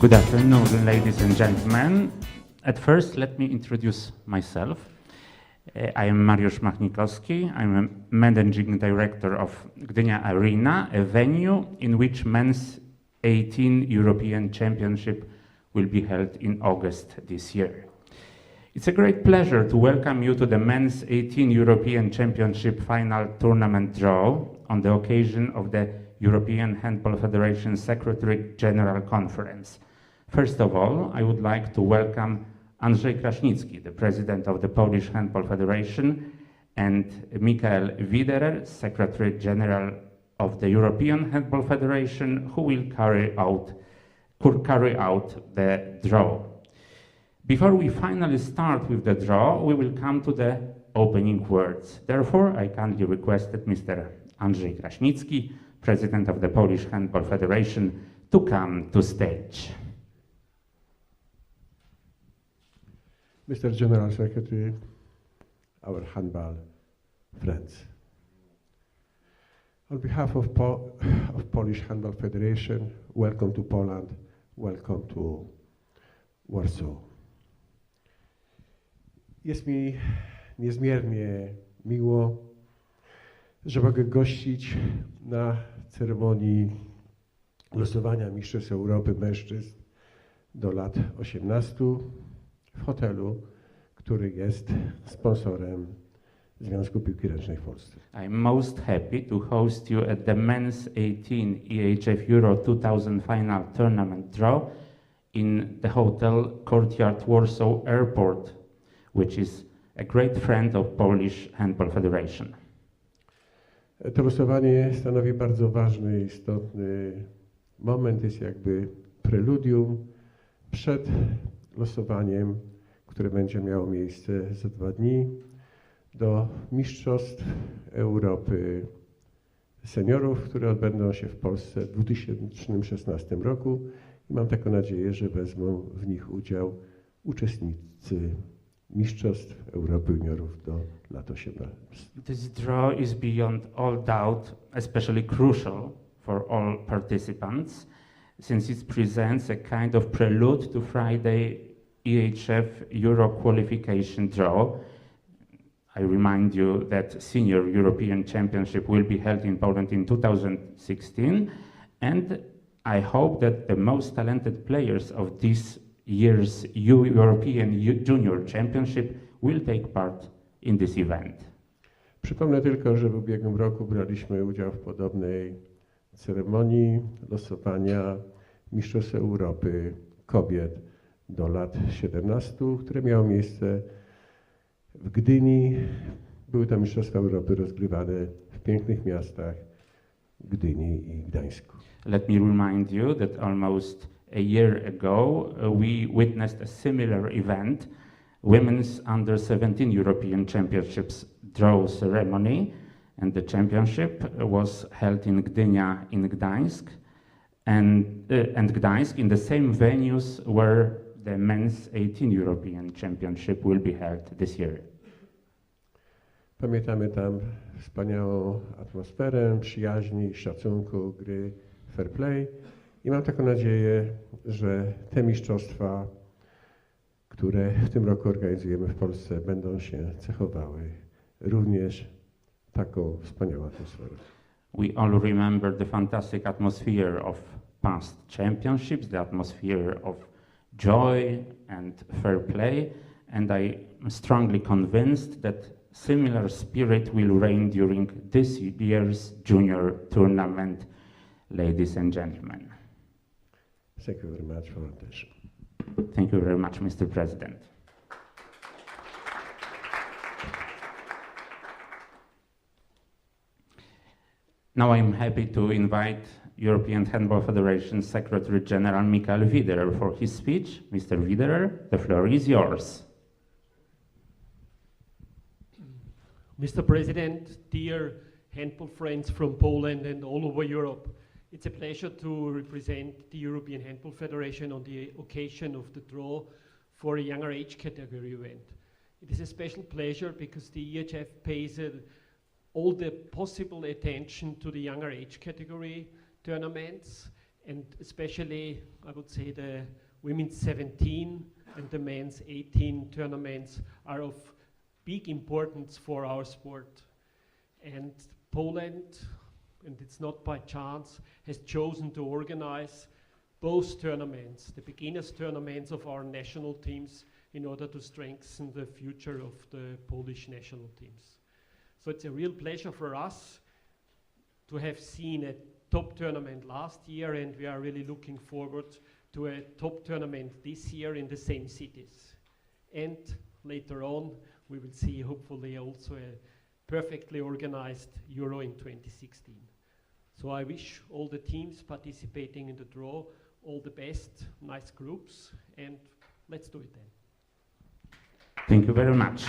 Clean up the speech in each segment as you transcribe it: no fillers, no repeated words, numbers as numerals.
Good afternoon, ladies and gentlemen. At first, let me introduce myself. I am Mariusz Machnikowski. I'm a managing director of Gdynia Arena, a venue in which men's 18 European Championship will be held in August this year. It's a great pleasure to welcome you to the men's 18 European Championship final tournament draw on the occasion of the European Handball Federation Secretary General Conference. First of all, I would like to welcome Andrzej Kraśnicki, the president of the Polish Handball Federation, and Michael Widerer, Secretary General of the European Handball Federation, who will carry out the draw. Before we finally start with the draw, we will come to the opening words. Therefore, I kindly requested Mr. Andrzej Kraśnicki, president of the Polish Handball Federation, to come to stage. Mr. General Secretary, our handball friends. On behalf of Polish Handball Federation, welcome to Poland, welcome to Warsaw. Jest mi niezmiernie miło, że mogę gościć na ceremonii losowania Mistrzostw Europy mężczyzn do lat 18 w hotelu, który jest sponsorem Związku Piłki Ręcznej w Polsce. I'm most happy to host you at the Men's 18 EHF Euro 2000 Final Tournament draw in the hotel Courtyard Warsaw Airport, which is a great friend of Polish Handball Federation. To losowanie stanowi bardzo ważny, istotny moment, jest jakby preludium przed losowaniem, które będzie miało miejsce za 2 dni do Mistrzostw Europy Seniorów, które odbędą się w Polsce w 2016 roku i mam taką nadzieję, że wezmą w nich udział uczestnicy Mistrzostw Europy Juniorów do lat 18. This draw is beyond all doubt especially crucial for all participants, since it presents a kind of prelude to Friday EHF Euro qualification draw. I remind you that Senior European Championship will be held in Poland in 2016, and I hope that the most talented players of this year's European Junior Championship will take part in this event. Przypomnę tylko, że w ubiegłym roku braliśmy udział w podobnej ceremonii losowania Mistrzostw Europy kobiet do lat 17, które miało miejsce w Gdyni. Były to Mistrzostwa Europy rozgrywane w pięknych miastach Gdyni i Gdańsku. Let me remind you that almost a year ago we witnessed a similar event, Women's Under 17 European Championships draw ceremony, and the championship was held in Gdynia in Gdańsk and Gdańsk in the same venues where the Men's 18 European Championship will be held this year. Pamiętamy tam wspaniałą atmosferę, przyjaźni, szacunku, gry, fair play i mam taką nadzieję, że te mistrzostwa, które w tym roku organizujemy w Polsce, będą się cechowały również taką wspaniałą atmosferą. We all remember the fantastic atmosphere of past championships, the atmosphere of joy and fair play, and I'm strongly convinced that similar spirit will reign during this year's junior tournament, ladies and gentlemen. Thank you very much for attention. Thank you very much, Mr. President. Now I'm happy to invite European Handball Federation Secretary General Michael Widerer for his speech. Mr. Widerer, the floor is yours. Mr. President, dear handball friends from Poland and all over Europe, it's a pleasure to represent the European Handball Federation on the occasion of the draw for a younger age category event. It is a special pleasure because the EHF pays all the possible attention to the younger age category tournaments, And especially, I would say, the women's 17 and the men's 18 tournaments are of big importance for our sport. And Poland, and it's not by chance, has chosen to organize both tournaments, the beginners tournaments of our national teams, in order to strengthen the future of the Polish national teams. So it's a real pleasure for us to have seen a top tournament last year, and we are really looking forward to a top tournament this year in the same cities. And later on, we will see hopefully also a perfectly organized Euro in 2016. So I wish all the teams participating in the draw all the best, nice groups, and let's do it then. Thank you very much.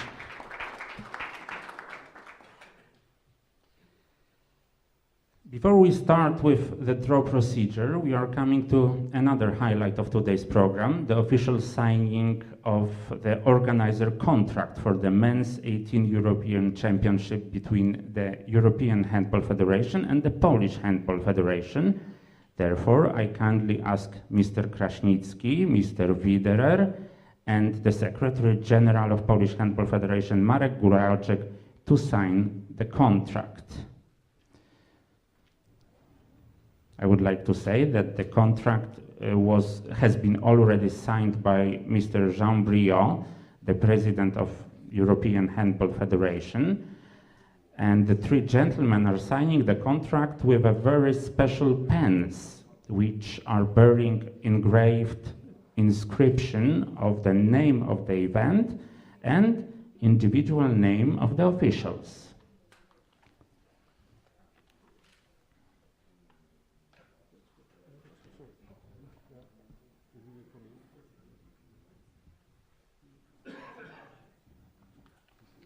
Before we start with the draw procedure, we are coming to another highlight of today's program, the official signing of the organizer contract for the Men's 18 European Championship between the European Handball Federation and the Polish Handball Federation. Therefore, I kindly ask Mr. Kraśnicki, Mr. Widerer, and the Secretary General of Polish Handball Federation, Marek Góralczyk, to sign the contract. I would like to say that the contract has been already signed by Mr. Jean Briot, the President of European Handball Federation, and the three gentlemen are signing the contract with a very special pens, which are bearing engraved inscription of the name of the event and individual name of the officials.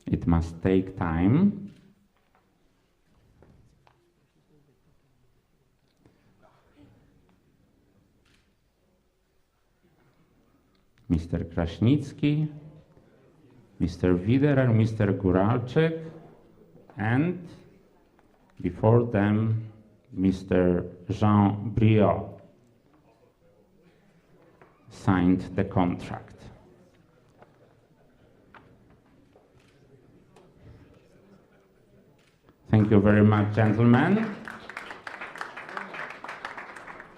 It must take time. Mr. Kraśnicki, Mr. Widerer, Mr. Góralczyk, and before them, Mr. Jean Briot signed the contract. Thank you very much, gentlemen.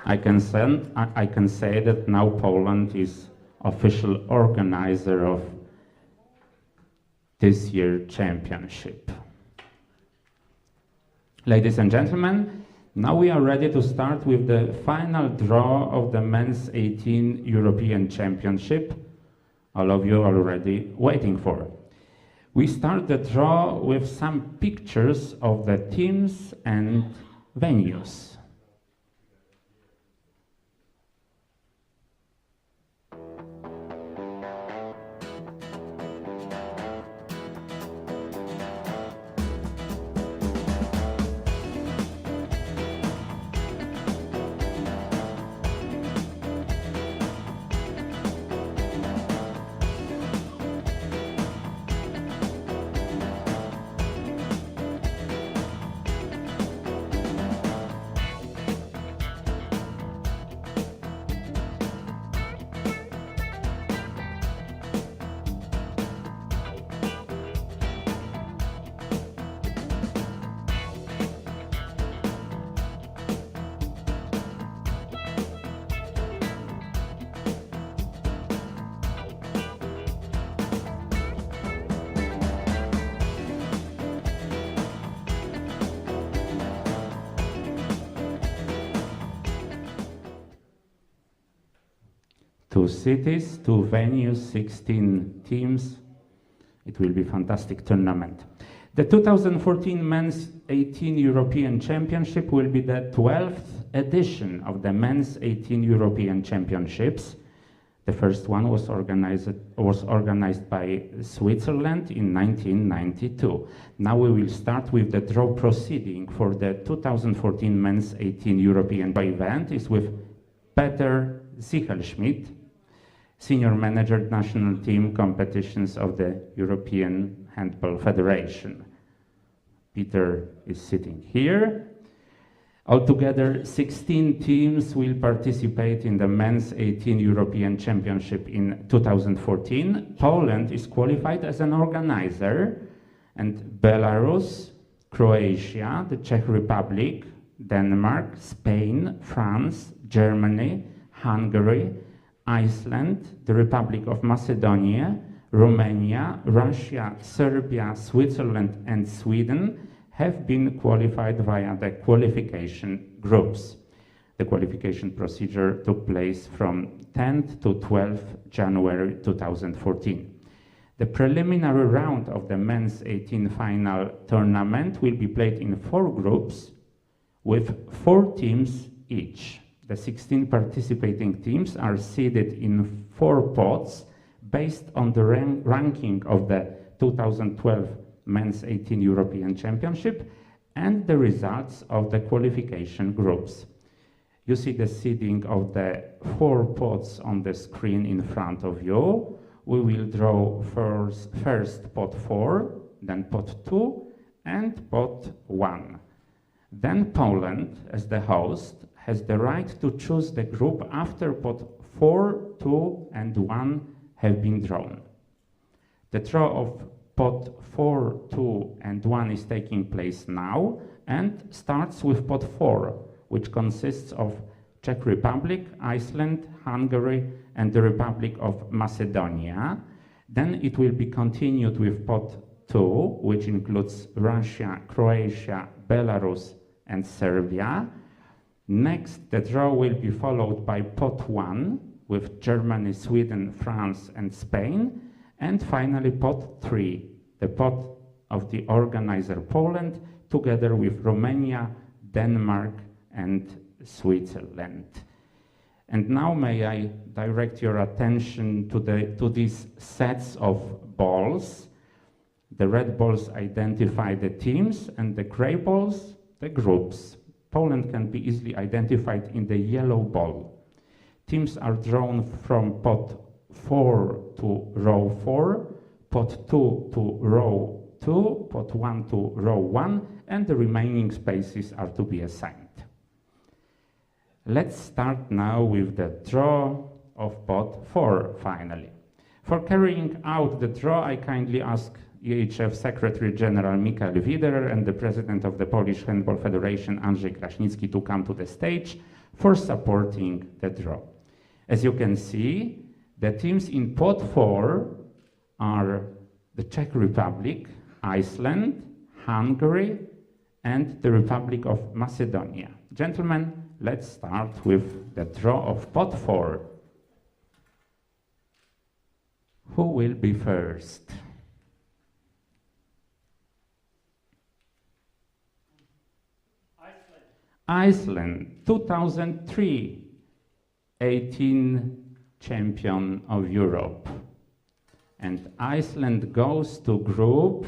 I can say that now Poland is official organizer of this year's championship. Ladies and gentlemen, now we are ready to start with the final draw of the Men's 18 European Championship. All of you are already waiting for. We start the draw with some pictures of the teams and venues. Two cities, two venues, 16 teams. It will be a fantastic tournament. The 2014 Men's 18 European Championship will be the 12th edition of the Men's 18 European Championships. The first one was organized by Switzerland in 1992. Now we will start with the draw proceeding for the 2014 Men's 18 European event. Is with Peter Sichelschmidt, Senior Manager National Team Competitions of the European Handball Federation. Peter is sitting here. Altogether, 16 teams will participate in the Men's 18 European Championship in 2014. Poland is qualified as an organizer, and Belarus, Croatia, the Czech Republic, Denmark, Spain, France, Germany, Hungary, Iceland, the Republic of Macedonia, Romania, Russia, Serbia, Switzerland, and Sweden have been qualified via the qualification groups. The qualification procedure took place from 10th to 12th January 2014. The preliminary round of the men's 18 final tournament will be played in 4 groups with 4 teams each. The 16 participating teams are seeded in 4 pots based on the ranking of the 2012 Men's 18 European Championship and the results of the qualification groups. You see the seeding of the 4 pots on the screen in front of you. We will draw first pot 4, then pot 2, and pot 1. Then Poland, as the host, has the right to choose the group after pot 4, 2, and 1 have been drawn. The draw of pot 4, 2, and 1 is taking place now and starts with pot 4, which consists of Czech Republic, Iceland, Hungary, and the Republic of Macedonia. Then it will be continued with pot 2, which includes Russia, Croatia, Belarus, and Serbia. Next, the draw will be followed by pot 1 with Germany, Sweden, France, and Spain. And finally, pot 3, the pot of the organizer Poland, together with Romania, Denmark, and Switzerland. And now may I direct your attention to these sets of balls. The red balls identify the teams, and the gray balls, the groups. Poland can be easily identified in the yellow ball. Teams are drawn from pot 4 to row 4, pot 2 to row 2, pot 1 to row 1, and the remaining spaces are to be assigned. Let's start now with the draw of pot 4, finally. For carrying out the draw, I kindly ask EHF Secretary General Michael Widerer and the President of the Polish Handball Federation, Andrzej Kraśnicki, to come to the stage for supporting the draw. As you can see, the teams in pot 4 are the Czech Republic, Iceland, Hungary, and the Republic of Macedonia. Gentlemen, let's start with the draw of pot 4. Who will be first? Iceland, 2003, 18 champion of Europe. And Iceland goes to group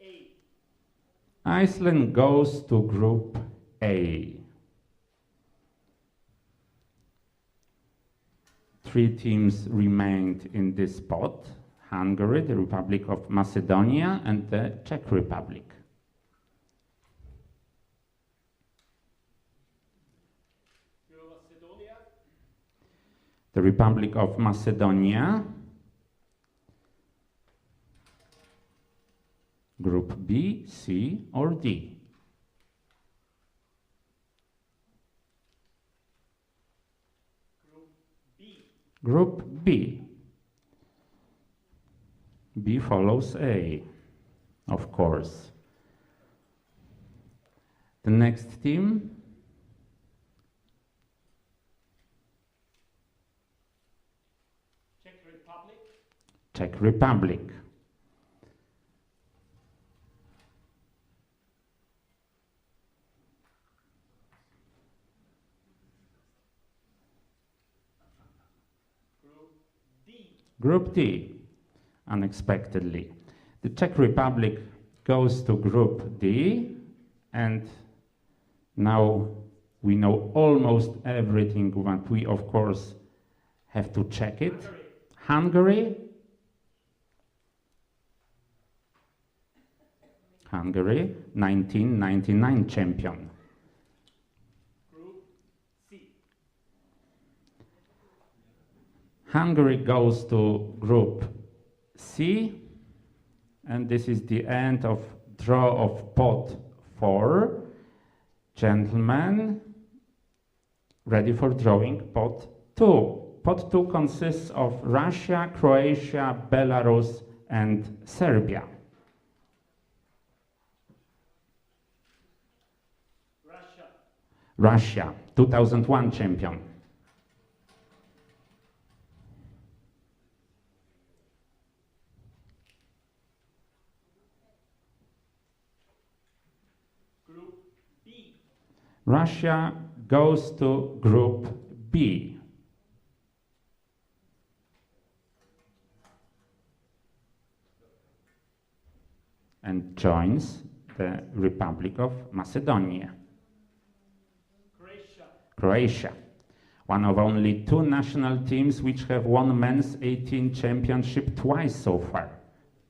A. Iceland goes to Group A. 3 teams remained in this spot: Hungary, the Republic of Macedonia, and the Czech Republic. Macedonia. The Republic of Macedonia. Group B, C, or D? Group B. B follows A, of course. The next team? Czech Republic. Czech Republic. Group D, unexpectedly. The Czech Republic goes to Group D, and now we know almost everything, but we of course have to check it. Hungary. Hungary. Hungary, 1999 champion. Group C. Hungary goes to Group C, and this is the end of draw of pot 4. Gentlemen, ready for drawing pot 2. Pot 2 consists of Russia, Croatia, Belarus, and Serbia. Russia, 2001 champion. Group B. Russia goes to Group B. And joins the Republic of Macedonia. Croatia, one of only 2 national teams which have won men's 18 championship twice so far.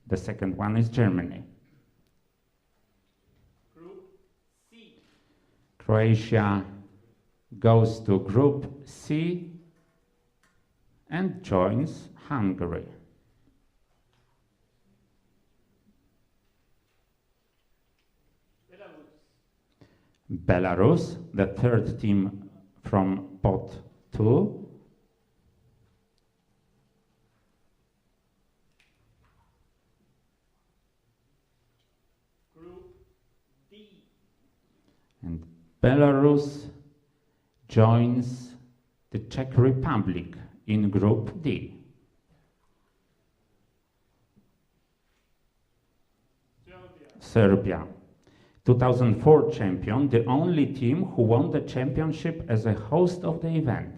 The second one is Germany. Group C. Croatia goes to Group C and joins Hungary. Belarus, the third team from pot 2. Group D. And Belarus joins the Czech Republic in Group D. Serbia, 2004 champion, the only team who won the championship as a host of the event.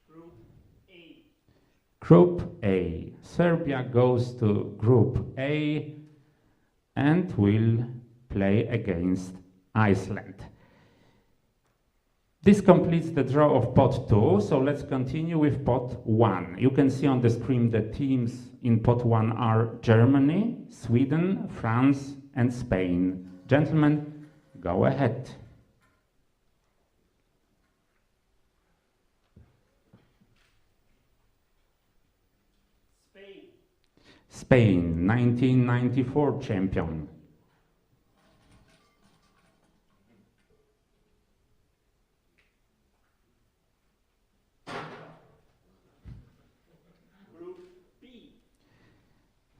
Group A. Group A. Serbia goes to Group A and will play against Iceland. This completes the draw of pot 2, so let's continue with pot 1. You can see on the screen the teams in pot 1 are Germany, Sweden, France, and Spain. Gentlemen, go ahead. Spain. Spain, 1994 champion.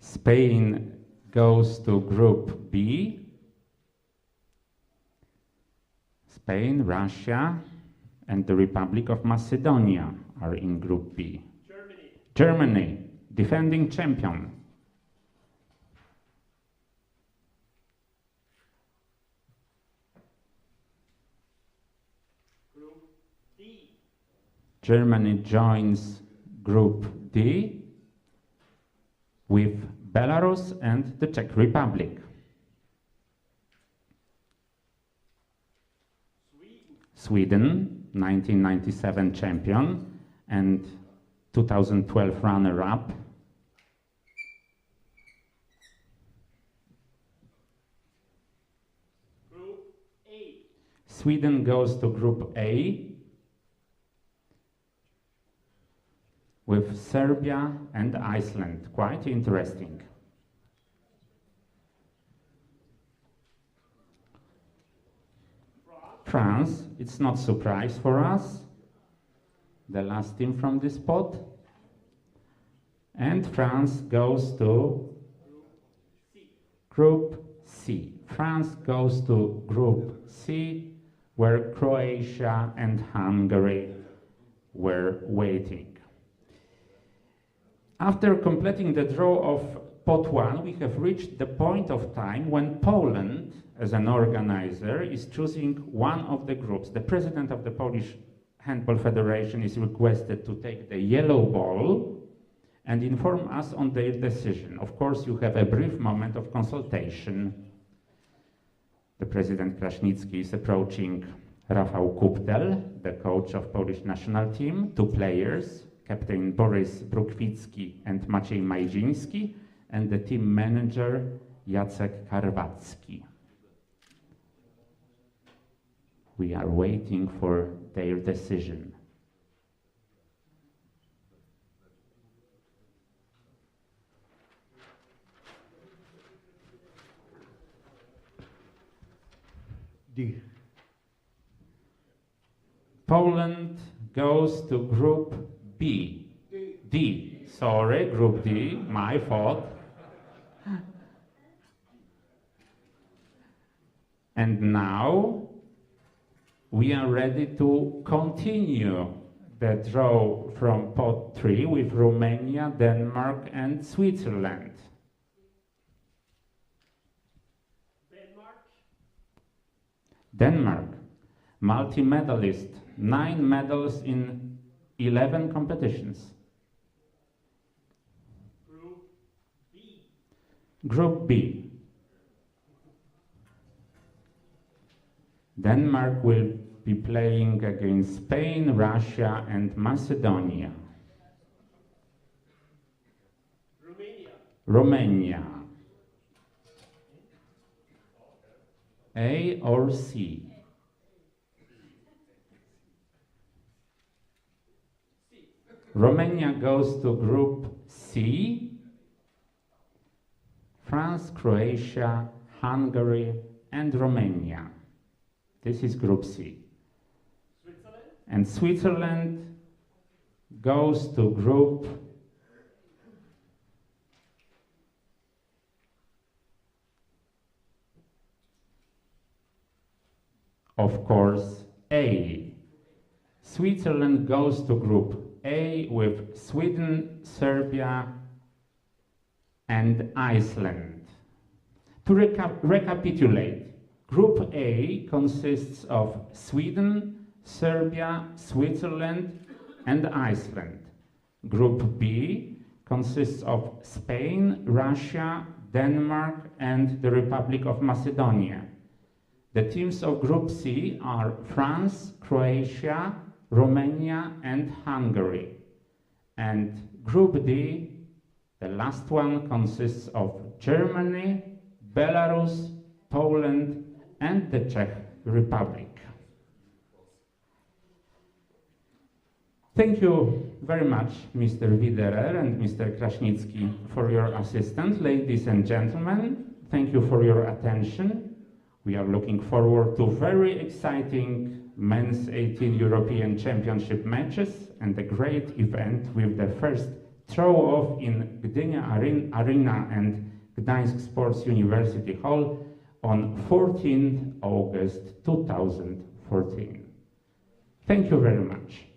Spain goes to Group B. Spain, Russia, and the Republic of Macedonia are in Group B. Germany, defending champion. Group D. Germany joins Group D with Belarus and the Czech Republic. Sweden, 1997 champion and 2012 runner-up. Group A. Sweden goes to Group A with Serbia and Iceland. Quite interesting. France, it's not a surprise for us. The last team from this pot. And France goes to Group C. France goes to Group C, where Croatia and Hungary were waiting. After completing the draw of pot 1, we have reached the point of time when Poland, as an organizer, is choosing one of the groups. The president of the Polish Handball Federation is requested to take the yellow ball and inform us on their decision. Of course, you have a brief moment of consultation. The President Krasnicki is approaching Rafał Kuptel, the coach of Polish national team, 2 players, Captain Borys Brukwicki and Maciej Majdziński, and the team manager Jacek Karwacki. We are waiting for their decision. D. Poland goes to Group B. D. Sorry, Group D, my fault. And now we are ready to continue the draw from pot 3 with Romania, Denmark and Switzerland. Denmark, multi-medalist, 9 medals in 11 competitions. Group B. Group B. Denmark will be playing against Spain, Russia and Macedonia. Romania. A or C? Romania goes to Group C. France, Croatia, Hungary and Romania. This is Group C. Switzerland? And Switzerland goes to Group of course A. Switzerland goes to Group A with Sweden, Serbia and Iceland. To recapitulate, Group A consists of Sweden, Serbia, Switzerland and Iceland. Group B consists of Spain, Russia, Denmark and the Republic of Macedonia. The teams of Group C are France, Croatia, Romania and Hungary. And Group D, the last one, consists of Germany, Belarus, Poland and the Czech Republic. Thank you very much, Mr. Widerer and Mr. Kraśnicki, for your assistance. Ladies and gentlemen, thank you for your attention. We are looking forward to very exciting Men's 18 European Championship matches and a great event with the first throw-off in Gdynia Arena and Gdańsk Sports University Hall on 14th August 2014. Thank you very much.